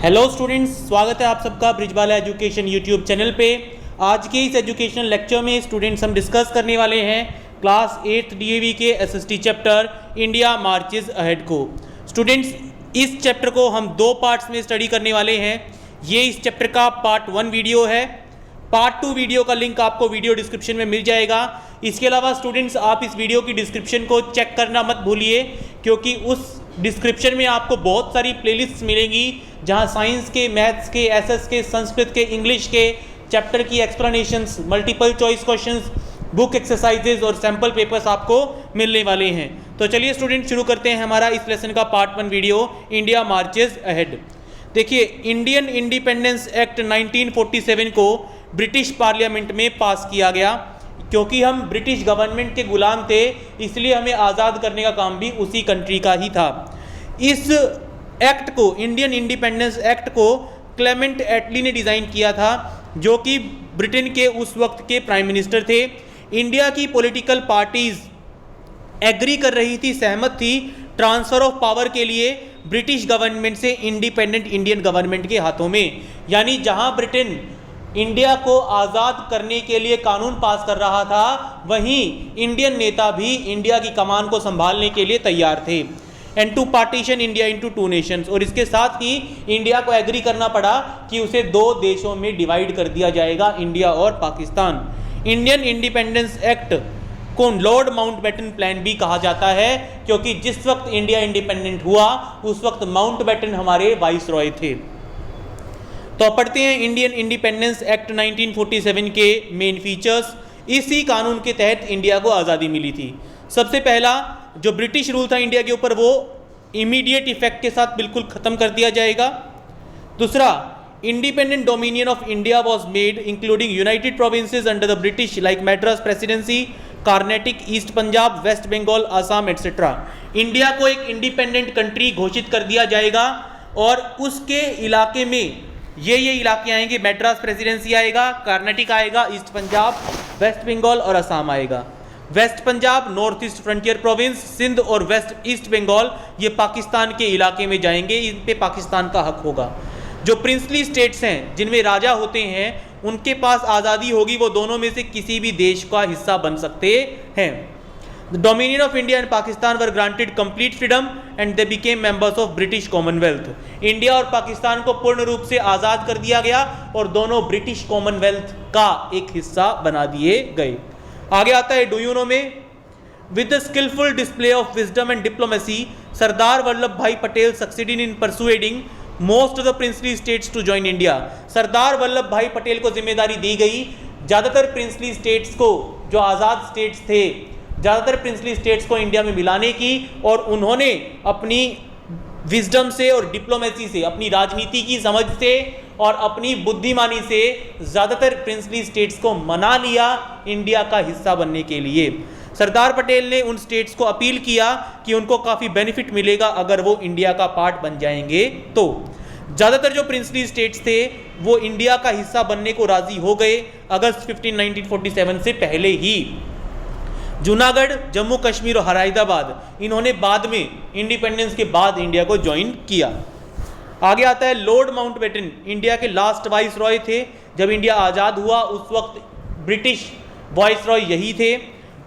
Hello students, स्वागत है आप सबका ब्रिजबाला एजुकेशन यूट्यूब चैनल पे। आज के इस एजुकेशनल लेक्चर में स्टूडेंट्स हम डिस्कस करने वाले हैं क्लास 8th डीएवी के SST chapter India marches ahead को। स्टूडेंट्स, इस चैप्टर को हम दो पार्ट्स में स्टडी करने वाले हैं। ये इस चैप्टर का पार्ट 1 वीडियो है। पार्ट 2 वीडियो का लिंक आपको वीडियो डिस्क्रिप्शन में मिल जाएगा। इसके अलावा स्टूडेंट्स, आप इस वीडियो की डिस्क्रिप्शन को चेक करना मत भूलिए, क्योंकि उस डिस्क्रिप्शन में आपको बहुत सारी प्लेलिस्ट्स मिलेंगी जहां साइंस के, मैथ्स के, एसएस के, संस्कृत के, इंग्लिश के चैप्टर की explanations, multiple choice questions, book exercises और सैम्पल पेपर्स आपको मिलने वाले हैं। तो चलिए स्टूडेंट, शुरू करते हैं हमारा इस लेसन का part 1 video India marches ahead. देखिए, इंडियन इंडिपेंडेंस एक्ट 1947 को ब्रिटिश पार्लियामेंट में पास किया गया। क्योंकि हम ब्रिटिश गवर्नमेंट के गुलाम थे, इसलिए हमें आज़ाद करने का काम भी उसी कंट्री का ही था। इस एक्ट को, इंडियन इंडिपेंडेंस एक्ट को क्लेमेंट एटली ने डिज़ाइन किया था, जो कि ब्रिटेन के उस वक्त के प्राइम मिनिस्टर थे। इंडिया की पॉलिटिकल पार्टीज एग्री कर रही थी, सहमत थी ट्रांसफ़र ऑफ पावर के लिए ब्रिटिश गवर्नमेंट से इंडिपेंडेंट इंडियन गवर्नमेंट के हाथों में। यानी जहां ब्रिटेन इंडिया को आज़ाद करने के लिए कानून पास कर रहा था, वहीं इंडियन नेता भी इंडिया की कमान को संभालने के लिए तैयार थे। And to partition India into 2 nations, और इसके साथ ही इंडिया को एग्री करना पड़ा कि उसे 2 देशों में डिवाइड कर दिया जाएगा, इंडिया और पाकिस्तान। इंडियन इंडिपेंडेंस एक्ट को लॉर्ड माउंटबेटन प्लान भी कहा जाता है, क्योंकि जिस वक्त इंडिया इंडिपेंडेंट हुआ उस वक्त माउंटबेटन हमारे वाइसरॉय थे। तो पढ़ते हैं इंडियन इंडिपेंडेंस एक्ट 1947 के मेन फीचर्स। इसी कानून के तहत इंडिया को आज़ादी मिली थी। सबसे पहला जो ब्रिटिश रूल था इंडिया के ऊपर, वो इमीडिएट इफेक्ट के साथ बिल्कुल ख़त्म कर दिया जाएगा। दूसरा, independent dominion of India was made including United Provinces under the British like Madras Presidency, Carnatic, East Punjab, West Bengal, Assam etcetera. India को एक इंडिपेंडेंट कंट्री घोषित कर दिया जाएगा और उसके इलाके में ये इलाके आएंगे। मैड्रास प्रेसिडेंसी आएगा, कार्नेटिक आएगा, ईस्ट पंजाब, वेस्ट बंगाल और असम आएगा। West Punjab, North East Frontier Province, Sindh और वेस्ट ईस्ट बंगाल ये पाकिस्तान के इलाके में जाएंगे। इन पे पाकिस्तान का हक होगा। जो प्रिंसली स्टेट्स हैं, जिनमें राजा होते हैं, उनके पास आज़ादी होगी, वो दोनों में से किसी भी देश का हिस्सा बन सकते हैं। The dominion of India and Pakistan were granted complete freedom and they became members of British Commonwealth. India और पाकिस्तान को पूर्ण रूप से आज़ाद कर दिया गया और दोनों ब्रिटिश कॉमनवेल्थ का एक हिस्सा बना दिए गए। आगे आता है डू यू नो में। With the skillful display of wisdom and diplomacy, Sardar Vallabh भाई Patel succeeded in persuading most of the princely states to join India. Sardar Vallabh भाई पटेल को जिम्मेदारी दी गई ज़्यादातर प्रिंसली स्टेट्स को, जो आज़ाद स्टेट्स थे, ज़्यादातर प्रिंसली स्टेट्स को इंडिया में मिलाने की, और उन्होंने अपनी विजडम से और डिप्लोमेसी से, अपनी राजनीति की समझ से और अपनी बुद्धिमानी से ज़्यादातर प्रिंसली स्टेट्स को मना लिया इंडिया का हिस्सा बनने के लिए। सरदार पटेल ने उन स्टेट्स को अपील किया कि उनको काफ़ी बेनिफिट मिलेगा अगर वो इंडिया का पार्ट बन जाएंगे। तो ज़्यादातर जो प्रिंसली स्टेट्स थे वो इंडिया का हिस्सा बनने को राज़ी हो गए अगस्त 15, 1947 से पहले ही। जूनागढ़, जम्मू कश्मीर और हैदराबाद, इन्होंने बाद में, इंडिपेंडेंस के बाद इंडिया को ज्वाइन किया। आगे आता है लॉर्ड माउंटबेटन, इंडिया के लास्ट वाइसरॉय थे। जब इंडिया आज़ाद हुआ उस वक्त ब्रिटिश वाइसरॉय यही थे।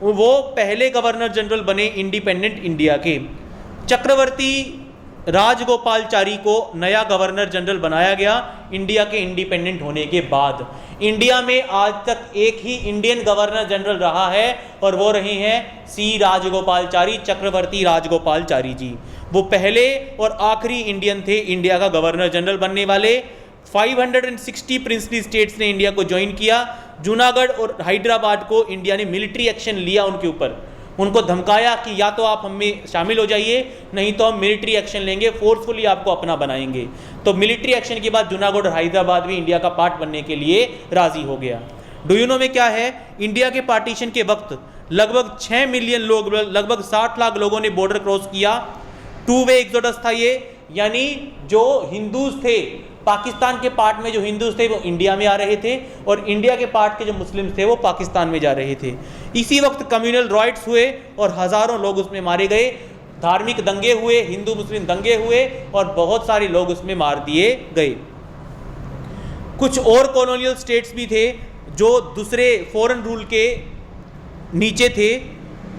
वो पहले गवर्नर जनरल बने इंडिपेंडेंट इंडिया के। चक्रवर्ती राजगोपालचारी को नया गवर्नर जनरल बनाया गया इंडिया के इंडिपेंडेंट होने के बाद। इंडिया में आज तक एक ही इंडियन गवर्नर जनरल रहा है और वो रहे हैं सी राजगोपालचारी, चक्रवर्ती राजगोपालचारी जी। वो पहले और आखिरी इंडियन थे इंडिया का गवर्नर जनरल बनने वाले। 560 प्रिंसली स्टेट्स ने इंडिया को ज्वाइन किया। जूनागढ़ और हैदराबाद को इंडिया ने मिलिट्री एक्शन लिया उनके ऊपर, उनको धमकाया कि या तो आप हमें शामिल हो जाइए, नहीं तो हम मिलिट्री एक्शन लेंगे, फोर्सफुली आपको अपना बनाएंगे। तो मिलिट्री एक्शन के बाद जूनागढ़ और हैदराबाद भी इंडिया का पार्ट बनने के लिए राजी हो गया। डू यू नो में क्या है, इंडिया के पार्टीशन के वक्त लगभग 6 मिलियन लोग, लगभग 60 लाख लोगों ने बॉर्डर क्रॉस किया। 2 वे एग्जोडस था ये, यानी जो हिंदूज थे, पाकिस्तान के पार्ट में जो हिंदूज थे वो इंडिया में आ रहे थे और इंडिया के पार्ट के जो मुस्लिम्स थे वो पाकिस्तान में जा रहे थे। इसी वक्त कम्युनल राइट्स हुए और हज़ारों लोग उसमें मारे गए। धार्मिक दंगे हुए, हिंदू मुस्लिम दंगे हुए और बहुत सारे लोग उसमें मार दिए गए। कुछ और कॉलोनियल स्टेट्स भी थे जो दूसरे फॉरेन रूल के नीचे थे,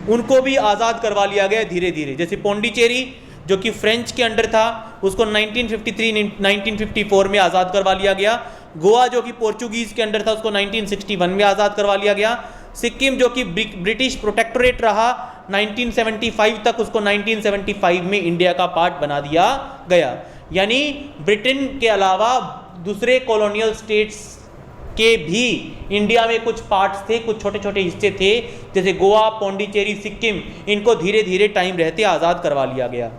उनको भी आज़ाद करवा लिया गया धीरे धीरे। जैसे पौंडीचेरी जो कि फ्रेंच के अंडर था, उसको 1953-1954 में आज़ाद करवा लिया गया। गोवा जो कि पोर्चुगीज़ के अंडर था, उसको 1961 में आज़ाद करवा लिया गया। सिक्किम जो कि ब्रिटिश प्रोटेक्टोरेट रहा 1975 तक, उसको 1975 में इंडिया का पार्ट बना दिया गया। यानी ब्रिटेन के अलावा दूसरे कॉलोनियल स्टेट्स के भी इंडिया में कुछ पार्ट्स थे, कुछ छोटे छोटे हिस्से थे, जैसे गोवा, पौंडीचेरी, सिक्किम, इनको धीरे धीरे टाइम रहते आज़ाद करवा लिया गया।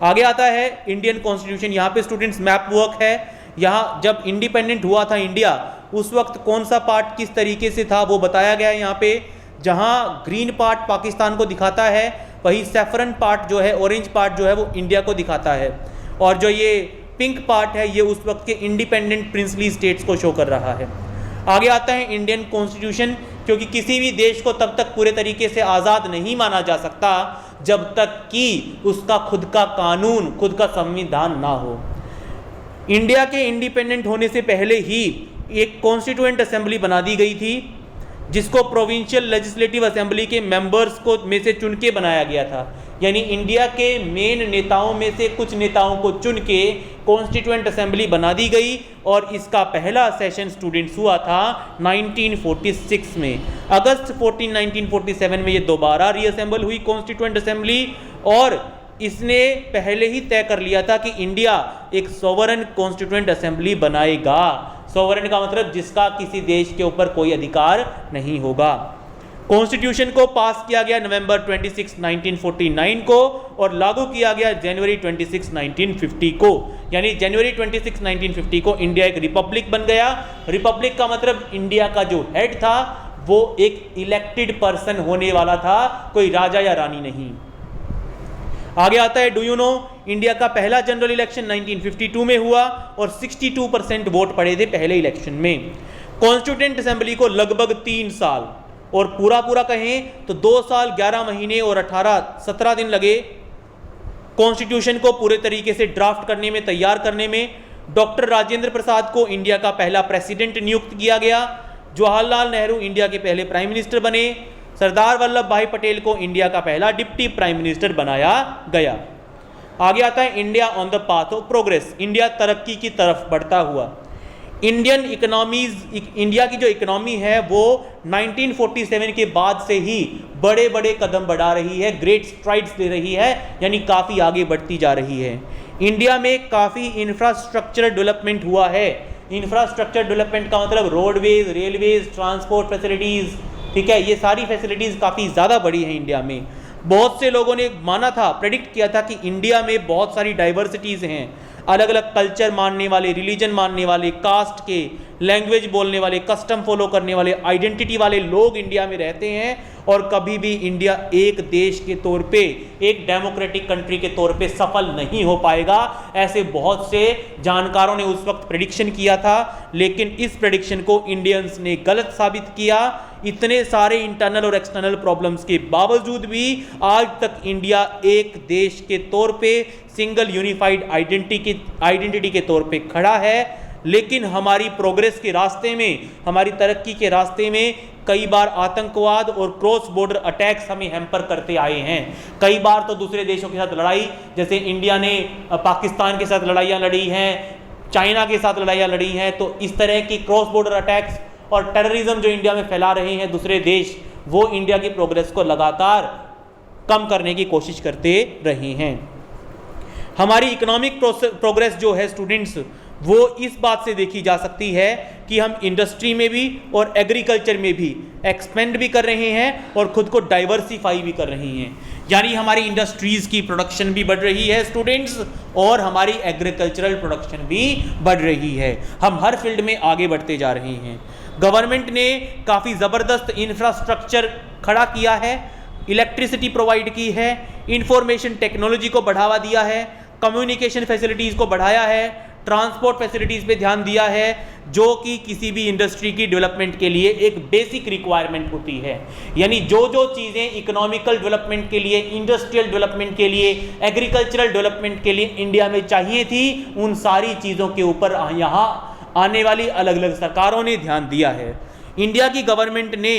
आगे आता है इंडियन कॉन्स्टिट्यूशन। यहाँ पे स्टूडेंट्स मैप वर्क है। यहाँ जब इंडिपेंडेंट हुआ था इंडिया, उस वक्त कौन सा पार्ट किस तरीके से था वो बताया गया है यहाँ पे। जहाँ ग्रीन पार्ट पाकिस्तान को दिखाता है, वही सैफरन पार्ट जो है, ऑरेंज पार्ट जो है वो इंडिया को दिखाता है, और जो ये पिंक पार्ट है ये उस वक्त के इंडिपेंडेंट प्रिंसली स्टेट्स को शो कर रहा है। आगे आता है इंडियन कॉन्स्टिट्यूशन, क्योंकि किसी भी देश को तब तक पूरे तरीके से आज़ाद नहीं माना जा सकता जब तक कि उसका खुद का कानून, खुद का संविधान ना हो। इंडिया के इंडिपेंडेंट होने से पहले ही एक कॉन्स्टिट्यूएंट असेंबली बना दी गई थी, जिसको प्रोविंशियल लेजिस्लेटिव असेंबली के मेंबर्स को में से चुन के बनाया गया था। यानी इंडिया के मेन नेताओं में से कुछ नेताओं को चुन के कॉन्स्टिट्यूएंट असेंबली बना दी गई, और इसका पहला सेशन स्टूडेंट्स हुआ था 1946 में। अगस्त 14 1947 में ये दोबारा रीअसेंबल हुई कॉन्स्टिट्यूएंट असेंबली, और इसने पहले ही तय कर लिया था कि इंडिया एक सोवरेन कॉन्स्टिट्यूएंट असेंबली बनाएगा। सोवरेन का मतलब जिसका किसी देश के ऊपर कोई अधिकार नहीं होगा। कॉन्स्टिट्यूशन को पास किया गया नवंबर 26 1949 को, और लागू किया गया जनवरी 26 1950 को। यानी जनवरी 26 1950 को इंडिया एक रिपब्लिक बन गया। रिपब्लिक का मतलब इंडिया का जो हेड था वो एक इलेक्टेड पर्सन होने वाला था, कोई राजा या रानी नहीं। आगे आता है, डू यू नो, इंडिया का पहला जनरल इलेक्शन 1952 में हुआ और 62% वोट पड़े थे पहले इलेक्शन में। कॉन्स्टिट्यूएंट असेंबली को लगभग 3 साल, और पूरा कहें तो 2 साल 11 महीने और 17 दिन लगे कॉन्स्टिट्यूशन को पूरे तरीके से ड्राफ्ट करने में, तैयार करने में। डॉक्टर राजेंद्र प्रसाद को इंडिया का पहला प्रेसिडेंट नियुक्त किया गया। जवाहरलाल नेहरू इंडिया के पहले प्राइम मिनिस्टर बने। सरदार वल्लभ भाई पटेल को इंडिया का पहला डिप्टी प्राइम मिनिस्टर बनाया गया। आगे आता है India on the path of progress, India तरक्की की तरफ बढ़ता हुआ। इंडिया की जो इकोनॉमी है वो 1947 के बाद से ही बड़े बड़े कदम बढ़ा रही है, ग्रेट स्ट्राइड्स ले रही है, यानी काफ़ी आगे बढ़ती जा रही है। इंडिया में काफ़ी इंफ्रास्ट्रक्चर डेवलपमेंट हुआ है। इंफ्रास्ट्रक्चर डेवलपमेंट का मतलब रोडवेज, रेलवेज, ट्रांसपोर्ट फैसिलिटीज़, ठीक है, ये सारी फैसिलिटीज़ काफ़ी ज़्यादा बढ़ी हैं इंडिया में। बहुत से लोगों ने माना था, प्रेडिक्ट किया था कि इंडिया में बहुत सारी डाइवर्सिटीज़ हैं, अलग अलग कल्चर मानने वाले, रिलीजन मानने वाले, कास्ट के, लैंग्वेज बोलने वाले, कस्टम फॉलो करने वाले, आइडेंटिटी वाले लोग इंडिया में रहते हैं, और कभी भी इंडिया एक देश के तौर पे, एक डेमोक्रेटिक कंट्री के तौर पे सफल नहीं हो पाएगा। ऐसे बहुत से जानकारों ने उस वक्त प्रेडिक्शन किया था, लेकिन इस प्रेडिक्शन को इंडियंस ने गलत साबित किया। इतने सारे इंटरनल और एक्सटर्नल प्रॉब्लम्स के बावजूद भी आज तक इंडिया एक देश के तौर पे, सिंगल यूनिफाइड आइडेंटिटी के तौर पे खड़ा है। लेकिन हमारी प्रोग्रेस के रास्ते में, हमारी तरक्की के रास्ते में कई बार आतंकवाद और क्रॉस बॉर्डर अटैक्स हमें हैम्पर करते आए हैं। कई बार तो दूसरे देशों के साथ लड़ाई, जैसे इंडिया ने पाकिस्तान के साथ लड़ाइयाँ लड़ी हैं, चाइना के साथ लड़ाइयाँ लड़ी हैं। तो इस तरह की क्रॉस बॉर्डर अटैक्स और टेररिज्म जो इंडिया में फैला रहे हैं दूसरे देश, वो इंडिया की प्रोग्रेस को लगातार कम करने की कोशिश करते रहे हैं। हमारी इकोनॉमिक प्रोग्रेस जो है स्टूडेंट्स, वो इस बात से देखी जा सकती है कि हम इंडस्ट्री में भी और एग्रीकल्चर में भी एक्सपेंड भी कर रहे हैं और खुद को डाइवर्सिफाई भी कर रहे हैं। यानी हमारी इंडस्ट्रीज़ की प्रोडक्शन भी बढ़ रही है स्टूडेंट्स, और हमारी एग्रीकल्चरल प्रोडक्शन भी बढ़ रही है। हम हर फील्ड में आगे बढ़ते जा रहे हैं। गवर्नमेंट ने काफ़ी ज़बरदस्त इंफ्रास्ट्रक्चर खड़ा किया है, इलेक्ट्रिसिटी प्रोवाइड की है, इंफॉर्मेशन टेक्नोलॉजी को बढ़ावा दिया है, कम्युनिकेशन फैसिलिटीज़ को बढ़ाया है, ट्रांसपोर्ट फैसिलिटीज पे ध्यान दिया है, जो कि किसी भी इंडस्ट्री की डेवलपमेंट के लिए एक बेसिक रिक्वायरमेंट होती है। यानी जो जो चीज़ें इकोनॉमिकल डेवलपमेंट के लिए, इंडस्ट्रियल डेवलपमेंट के लिए, एग्रीकल्चरल डेवलपमेंट के लिए इंडिया में चाहिए थी, उन सारी चीज़ों के ऊपर यहाँ आने वाली अलग अलग सरकारों ने ध्यान दिया है। इंडिया की गवर्नमेंट ने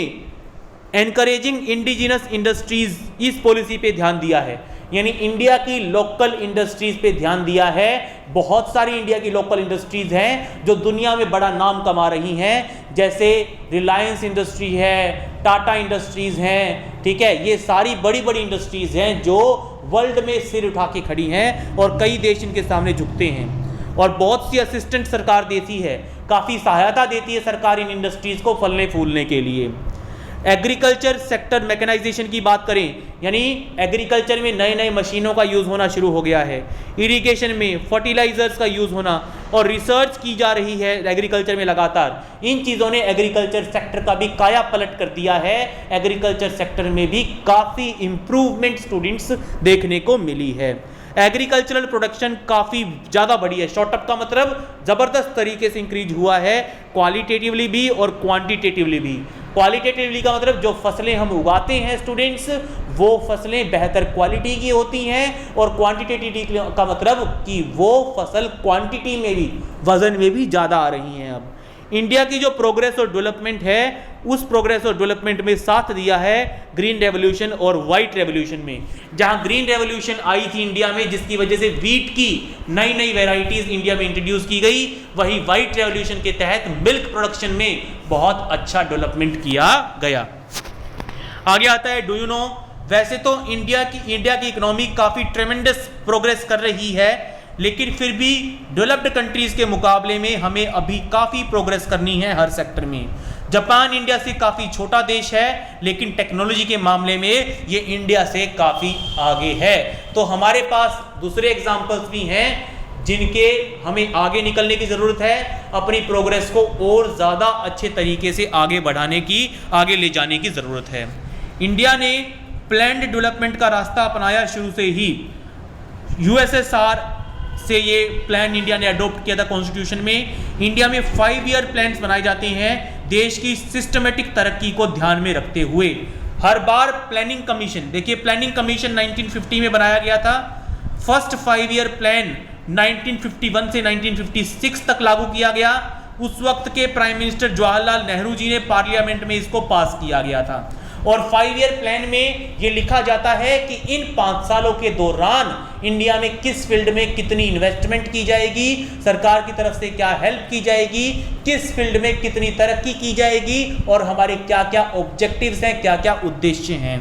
एनकरेजिंग इंडिजिनस इंडस्ट्रीज इस पॉलिसी पे ध्यान दिया है, यानी इंडिया की लोकल इंडस्ट्रीज पे ध्यान दिया है। बहुत सारी इंडिया की लोकल इंडस्ट्रीज हैं जो दुनिया में बड़ा नाम कमा रही हैं, जैसे रिलायंस इंडस्ट्री है, टाटा इंडस्ट्रीज हैं, ठीक है। ये सारी बड़ी बड़ी इंडस्ट्रीज हैं जो वर्ल्ड में सिर उठा के खड़ी हैं और कई देश इनके सामने झुकते हैं। और बहुत सी असिस्टेंट सरकार देती है, काफ़ी सहायता देती है सरकार इन इंडस्ट्रीज को फलने फूलने के लिए। एग्रीकल्चर सेक्टर मैकेनाइजेशन की बात करें, यानी एग्रीकल्चर में नए नए मशीनों का यूज़ होना शुरू हो गया है, इरिगेशन में फर्टिलाइजर्स का यूज़ होना और रिसर्च की जा रही है एग्रीकल्चर में लगातार। इन चीज़ों ने एग्रीकल्चर सेक्टर का भी काया पलट कर दिया है। एग्रीकल्चर सेक्टर में भी काफ़ी इम्प्रूवमेंट स्टूडेंट्स देखने को मिली है। एग्रीकल्चरल प्रोडक्शन काफ़ी ज़्यादा बढ़ी है। शॉर्ट अप का मतलब ज़बरदस्त तरीके से इंक्रीज हुआ है, क्वालिटेटिवली भी और क्वांटिटेटिवली भी। क्वालिटेटिवली का मतलब जो फसलें हम उगाते हैं स्टूडेंट्स, वो फसलें बेहतर क्वालिटी की होती हैं, और क्वांटिटेटिव का मतलब कि वो फसल क्वांटिटी में भी, वजन में भी ज़्यादा आ रही हैं। अब इंडिया की जो प्रोग्रेस और डेवलपमेंट है, उस प्रोग्रेस और डेवलपमेंट में साथ दिया है ग्रीन रेवोल्यूशन और वाइट रेवोल्यूशन में। जहां ग्रीन रेवोल्यूशन आई थी इंडिया में, जिसकी वजह से वीट की नई नई वेराइटीज इंडिया में इंट्रोड्यूस की गई, वही वाइट रेवोल्यूशन के तहत मिल्क प्रोडक्शन में बहुत अच्छा डेवलपमेंट किया गया। आगे आता है, डू यू नो, वैसे तो इंडिया की इकोनॉमी काफ़ी ट्रेमेंडस प्रोग्रेस कर रही है, लेकिन फिर भी डेवलप्ड कंट्रीज के मुकाबले में हमें अभी काफ़ी प्रोग्रेस करनी है हर सेक्टर में। जापान इंडिया से काफ़ी छोटा देश है, लेकिन टेक्नोलॉजी के मामले में ये इंडिया से काफ़ी आगे है। तो हमारे पास दूसरे एग्जाम्पल्स भी हैं जिनके हमें आगे निकलने की ज़रूरत है, अपनी प्रोग्रेस को और ज़्यादा अच्छे तरीके से आगे बढ़ाने की, आगे ले जाने की ज़रूरत है। इंडिया ने प्लान्ड डेवलपमेंट का रास्ता अपनाया शुरू से ही। यूएसएसआर से ये प्लान इंडिया ने अडॉप्ट किया था कॉन्स्टिट्यूशन में। इंडिया में 5 ईयर प्लान्स बनाए जाते हैं देश की सिस्टमेटिक तरक्की को ध्यान में रखते हुए। हर बार प्लानिंग कमीशन, देखिए प्लानिंग कमीशन 1950 में बनाया गया था। फर्स्ट 5 ईयर प्लान 1951 से 1956 तक लागू किया गया। उस वक्त के प्राइम मिनिस्टर जवाहरलाल नेहरू जी ने पार्लियामेंट में इसको पास किया गया था। और 5 ईयर प्लान में ये लिखा जाता है कि इन 5 सालों के दौरान इंडिया में किस फील्ड में कितनी इन्वेस्टमेंट की जाएगी, सरकार की तरफ से क्या हेल्प की जाएगी, किस फील्ड में कितनी तरक्की की जाएगी, और हमारे क्या क्या ऑब्जेक्टिव्स हैं, क्या क्या उद्देश्य हैं।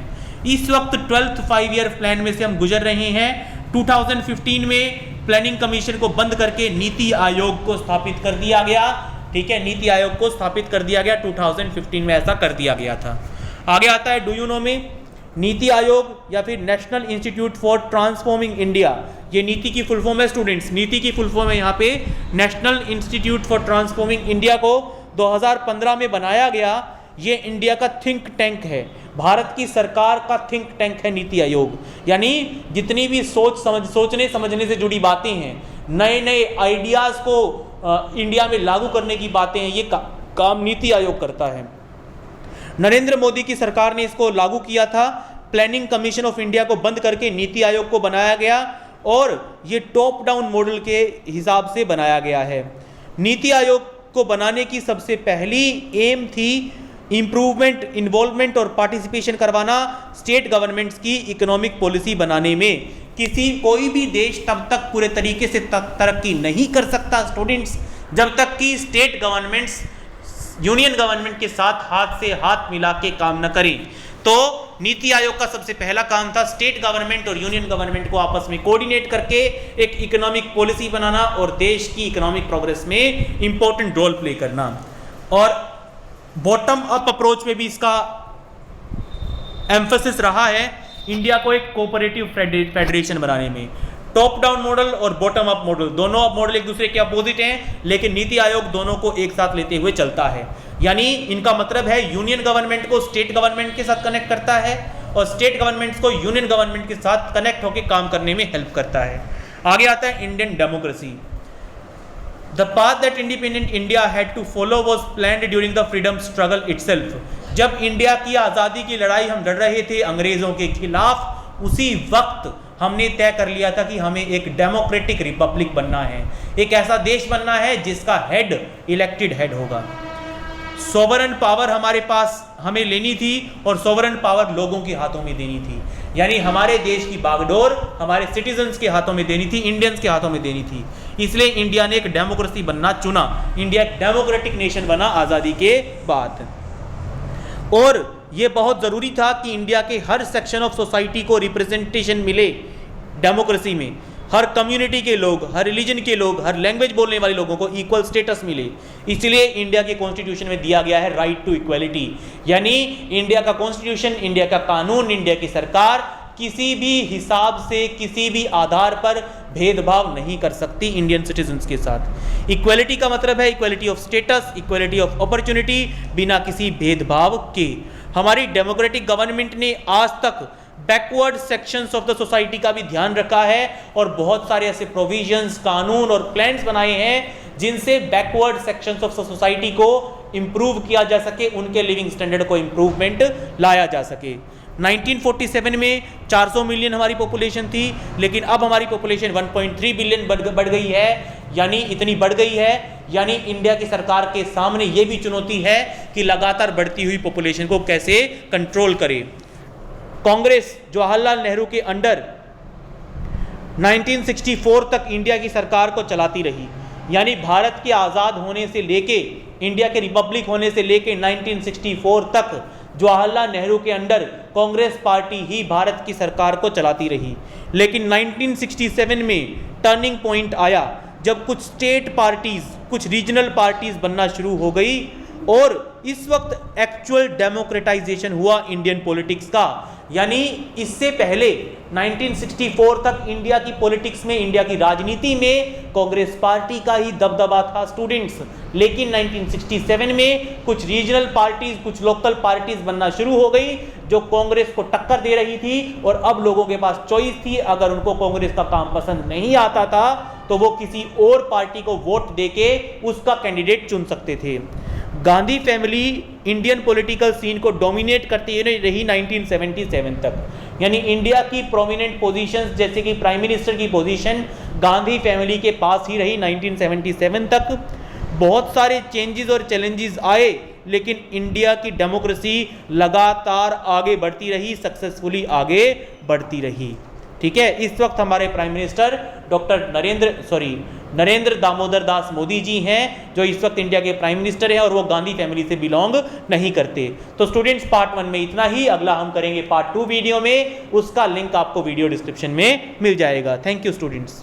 इस वक्त 12th 5 ईयर प्लान में से हम गुजर रहे हैं। 2015 में प्लानिंग कमीशन को बंद करके नीति आयोग को स्थापित कर दिया गया। ठीक है, नीति आयोग को स्थापित कर दिया गया, 2015 में ऐसा कर दिया गया था। आगे आता है, डू यू नो में, नीति आयोग या फिर national institute for transforming India, ये नीति की फुल फॉर्म है स्टूडेंट्स। नीति की फुल फॉर्म है यहाँ पे national institute for transforming India, को 2015 में बनाया गया। ये इंडिया का थिंक टैंक है, भारत की सरकार का थिंक टैंक है नीति आयोग। यानी जितनी भी सोचने समझने से जुड़ी बातें हैं, नए नए आइडियाज़ को इंडिया में लागू करने की बातें हैं, ये काम नीति आयोग करता है। नरेंद्र मोदी की सरकार ने इसको लागू किया था। प्लानिंग कमीशन ऑफ इंडिया को बंद करके नीति आयोग को बनाया गया, और ये टॉप डाउन मॉडल के हिसाब से बनाया गया है। नीति आयोग को बनाने की सबसे पहली एम थी इम्प्रूवमेंट, इन्वॉल्वमेंट और पार्टिसिपेशन करवाना स्टेट गवर्नमेंट्स की इकोनॉमिक पॉलिसी बनाने में। कोई भी देश तब तक पूरे तरीके से तरक्की नहीं कर सकता स्टूडेंट्स, जब तक कि स्टेट गवर्नमेंट्स यूनियन गवर्नमेंट के साथ हाथ से हाथ मिला के काम न करें। तो नीति आयोग का सबसे पहला काम था स्टेट गवर्नमेंट और यूनियन गवर्नमेंट को आपस में कोऑर्डिनेट करके एक इकोनॉमिक पॉलिसी बनाना और देश की इकोनॉमिक प्रोग्रेस में इंपॉर्टेंट रोल प्ले करना। और बॉटम अप अप्रोच में भी इसका एम्फेसिस रहा है, इंडिया को एक कोऑपरेटिव फेडरेशन बनाने में। टॉप डाउन मॉडल और बॉटम अप मॉडल, दोनों मॉडल एक दूसरे के अपोजिट हैं, लेकिन नीति आयोग दोनों को एक साथ लेते हुए चलता है। यानी इनका मतलब है यूनियन गवर्नमेंट को स्टेट गवर्नमेंट के साथ कनेक्ट करता है, और स्टेट गवर्नमेंट्स को यूनियन गवर्नमेंट के साथ कनेक्ट होकर काम करने में हेल्प करता है। आगे आता है Indian democracy. The path that independent India had to follow was planned during the freedom struggle itself. जब इंडिया की आज़ादी की लड़ाई हम लड़ रहे थे अंग्रेज़ों के खिलाफ, उसी वक्त हमने तय कर लिया था कि हमें एक डेमोक्रेटिक रिपब्लिक बनना है, एक ऐसा देश बनना है जिसका हेड इलेक्टेड हेड होगा। सोवरन पावर हमारे पास हमें लेनी थी और सोवरन पावर लोगों के हाथों में देनी थी, यानी हमारे देश की बागडोर हमारे सिटीजन्स के हाथों में देनी थी, इंडियंस के हाथों में देनी थी। इसलिए इंडिया ने एक डेमोक्रेसी बनना चुना, इंडिया एक डेमोक्रेटिक नेशन बना आज़ादी के बाद। और ये बहुत ज़रूरी था कि इंडिया के हर सेक्शन ऑफ सोसाइटी को रिप्रेजेंटेशन मिले डेमोक्रेसी में, हर कम्युनिटी के लोग, हर रिलीजन के लोग, हर लैंग्वेज बोलने वाले लोगों को इक्वल स्टेटस मिले। इसलिए इंडिया के कॉन्स्टिट्यूशन में दिया गया है राइट टू इक्वलिटी, यानी इंडिया का कॉन्स्टिट्यूशन, इंडिया का कानून, इंडिया की सरकार किसी भी हिसाब से, किसी भी आधार पर भेदभाव नहीं कर सकती इंडियन सिटीजन्स के साथ। इक्वलिटी का मतलब है equality of status, equality of opportunity, बिना किसी भेदभाव के। हमारी डेमोक्रेटिक गवर्नमेंट ने आज तक backward sections of the society का भी ध्यान रखा है और बहुत सारे ऐसे प्रोविजंस, कानून और प्लान्स बनाए हैं जिनसे बैकवर्ड सेक्शंस ऑफ सोसाइटी को इम्प्रूव किया जा सके, उनके लिविंग स्टैंडर्ड को इम्प्रूवमेंट लाया जा सके। 1947 में 400 मिलियन हमारी पॉपुलेशन थी, लेकिन अब हमारी पॉपुलेशन 1.3 बिलियन बढ़ गई है, यानी इतनी बढ़ गई है, यानी इंडिया की सरकार के सामने ये भी चुनौती है कि लगातार बढ़ती हुई पॉपुलेशन को कैसे कंट्रोल करे। कांग्रेस जवाहरलाल नेहरू के अंडर 1964 तक इंडिया की सरकार को चलाती रही, यानी भारत के आज़ाद होने से लेके, इंडिया के रिपब्लिक होने से लेके 1964 तक जवाहरलाल नेहरू के अंडर कांग्रेस पार्टी ही भारत की सरकार को चलाती रही। लेकिन 1967 में टर्निंग पॉइंट आया जब कुछ स्टेट पार्टीज, कुछ रीजनल पार्टीज बनना शुरू हो गई और इस वक्त एक्चुअल डेमोक्रेटाइजेशन हुआ इंडियन पॉलिटिक्स का। यानी इससे पहले 1964 तक इंडिया की पॉलिटिक्स में, इंडिया की राजनीति में कांग्रेस पार्टी का ही दबदबा था स्टूडेंट्स, लेकिन 1967 में कुछ रीजनल पार्टीज, कुछ लोकल पार्टीज बनना शुरू हो गई जो कांग्रेस को टक्कर दे रही थी और अब लोगों के पास चॉइस थी। अगर उनको कांग्रेस का काम पसंद नहीं आता था तो वो किसी और पार्टी को वोट देके उसका कैंडिडेट चुन सकते थे। Gandhi family Indian political scene को डोमिनेट करती रही 1977 तक, यानी इंडिया की प्रोमिनेंट पोजीशंस जैसे कि प्राइम मिनिस्टर की पोजीशन गांधी फैमिली के पास ही रही 1977 तक। बहुत सारे चेंजेस और चैलेंजेस आए, लेकिन इंडिया की डेमोक्रेसी लगातार आगे बढ़ती रही, सक्सेसफुली आगे बढ़ती रही। ठीक है, इस वक्त हमारे prime minister doctor Narendra Damodar Das Modi ji हैं, जो इस वक्त इंडिया के प्राइम मिनिस्टर हैं और वो गांधी फैमिली से बिलोंग नहीं करते। तो स्टूडेंट्स, पार्ट 1 में इतना ही। अगला हम करेंगे पार्ट 2 वीडियो में, उसका लिंक आपको वीडियो डिस्क्रिप्शन में मिल जाएगा। Thank you students.